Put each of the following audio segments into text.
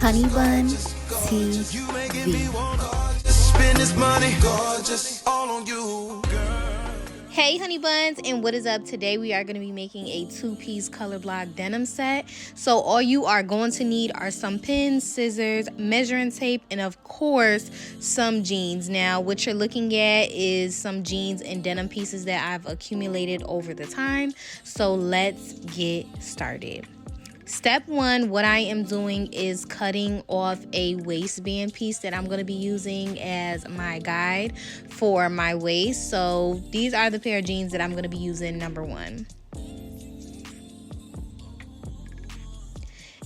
Honeybun TV. Spend this money, gorgeous, all on you, girl. Hey honey buns, and what is up? Today we are going to be making a two-piece color block denim set. So all you are going to need are some pins, scissors, measuring tape, and of course some jeans. Now what you're looking at is some jeans and denim pieces that I've accumulated over the time. So let's get started. Step one, what I am doing is cutting off a waistband piece that I'm going to be using as my guide for my waist. So these are the pair of jeans that I'm going to be using, number one.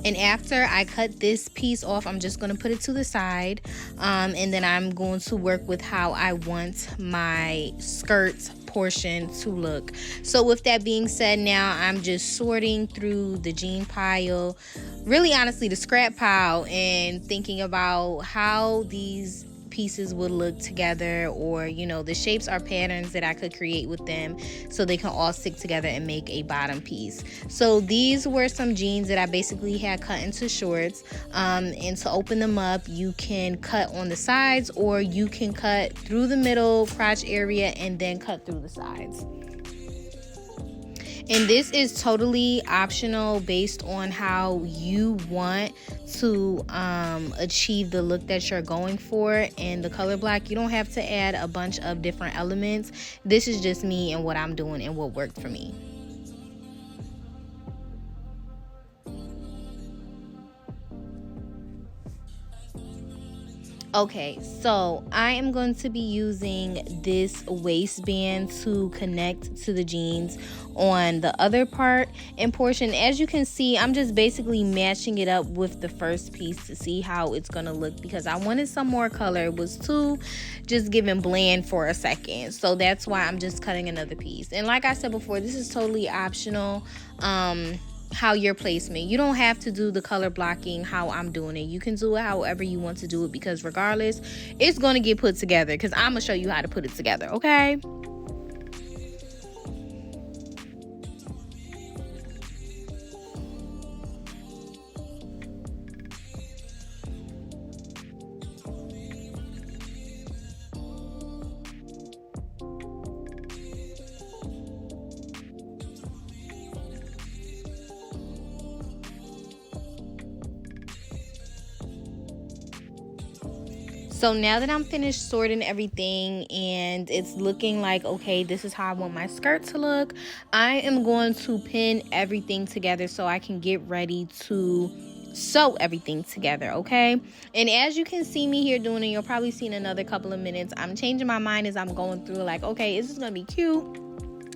And after I cut this piece off, I'm just going to put it to the side. And then I'm going to work with how I want my skirt portion to look. So with that being said, now I'm just sorting through the jean pile, really honestly the scrap pile, and thinking about how these pieces would look together, or you know, the shapes or patterns that I could create with them so they can all stick together and make a bottom piece. So these were some jeans that I basically had cut into shorts, and to open them up you can cut on the sides, or you can cut through the middle crotch area and then cut through the sides. And this is totally optional based on how you want to achieve the look that you're going for. And the color block, you don't have to add a bunch of different elements. This is just me and what I'm doing and what worked for me. Okay, so I am going to be using this waistband to connect to the jeans on the other part and portion. As you can see, I'm just basically matching it up with the first piece to see how it's going to look, because I wanted some more color. It was too just giving bland for a second. So that's why I'm just cutting another piece. And like I said before, this is totally optional. How your placement, you don't have to do the color blocking how I'm doing it. You can do it however you want to do it, because regardless it's going to get put together, because I'm gonna show you how to put it together. Okay, so now that I'm finished sorting everything and it's looking like, okay, this is how I want my skirt to look, I am going to pin everything together so I can get ready to sew everything together. Okay, and as you can see me here doing it, you'll probably see in another couple of minutes, I'm changing my mind as I'm going through, like, okay, is this gonna be cute?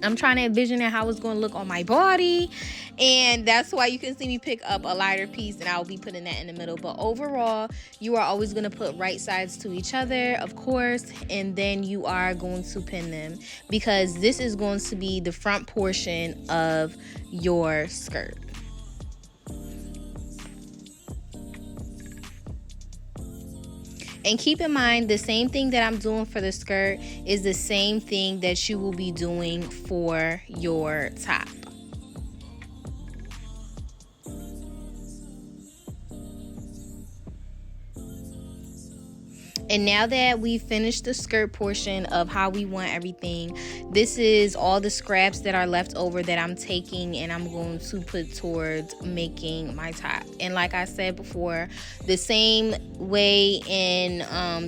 I'm trying to envision how it's going to look on my body, and that's why you can see me pick up a lighter piece, and I'll be putting that in the middle. But overall, you are always going to put right sides to each other, of course, and then you are going to pin them, because this is going to be the front portion of your skirt. And keep in mind, the same thing that I'm doing for the skirt is the same thing that you will be doing for your top. And now that we've finished the skirt portion of how we want everything, this is all the scraps that are left over that I'm taking and I'm going to put towards making my top. And like I said before, the same way in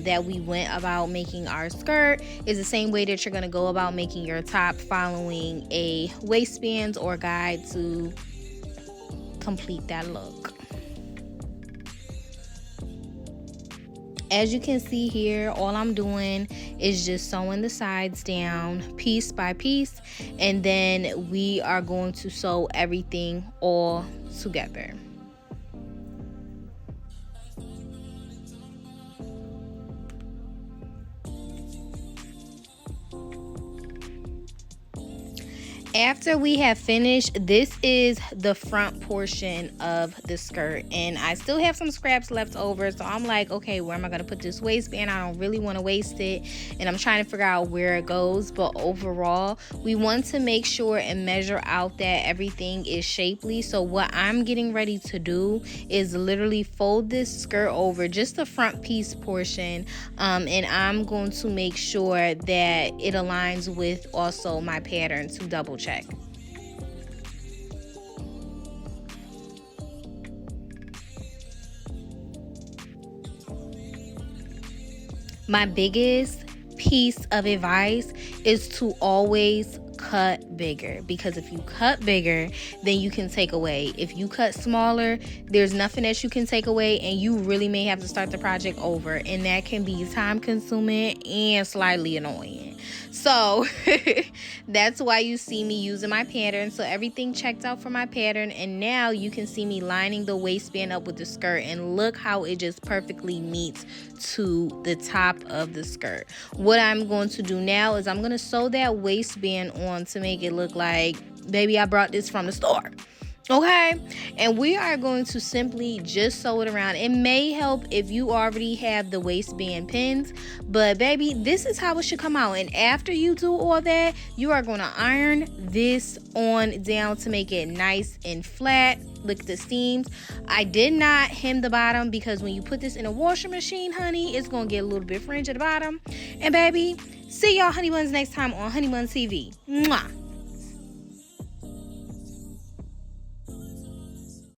that we went about making our skirt is the same way that you're going to go about making your top, following a waistband or guide to complete that look. As you can see here, all I'm doing is just sewing the sides down piece by piece, and then we are going to sew everything all together. After we have finished, this is the front portion of the skirt, and I still have some scraps left over, so I'm like, okay, where am I going to put this waistband? I don't really want to waste it, and I'm trying to figure out where it goes. But overall, we want to make sure and measure out that everything is shapely. So what I'm getting ready to do is literally fold this skirt over, just the front piece portion, and I'm going to make sure that it aligns with also my pattern to double check. My biggest piece of advice is to always cut bigger, because if you cut bigger, then you can take away. If you cut smaller, there's nothing that you can take away, and you really may have to start the project over, and that can be time consuming and slightly annoying. So that's why you see me using my pattern. So everything checked out for my pattern, and now you can see me lining the waistband up with the skirt, and look how it just perfectly meets to the top of the skirt. What I'm going to do now is I'm going to sew that waistband on to make it look like, baby, I brought this from the store. Okay, and we are going to simply just sew it around. It may help if you already have the waistband pins, but baby, this is how it should come out. And after you do all that, you are going to iron this on down to make it nice and flat. Look at the seams. I did not hem the bottom, because when you put this in a washing machine, honey, it's going to get a little bit fringe at the bottom. And baby, see y'all honey buns next time on HoneyBuntv. Mwah.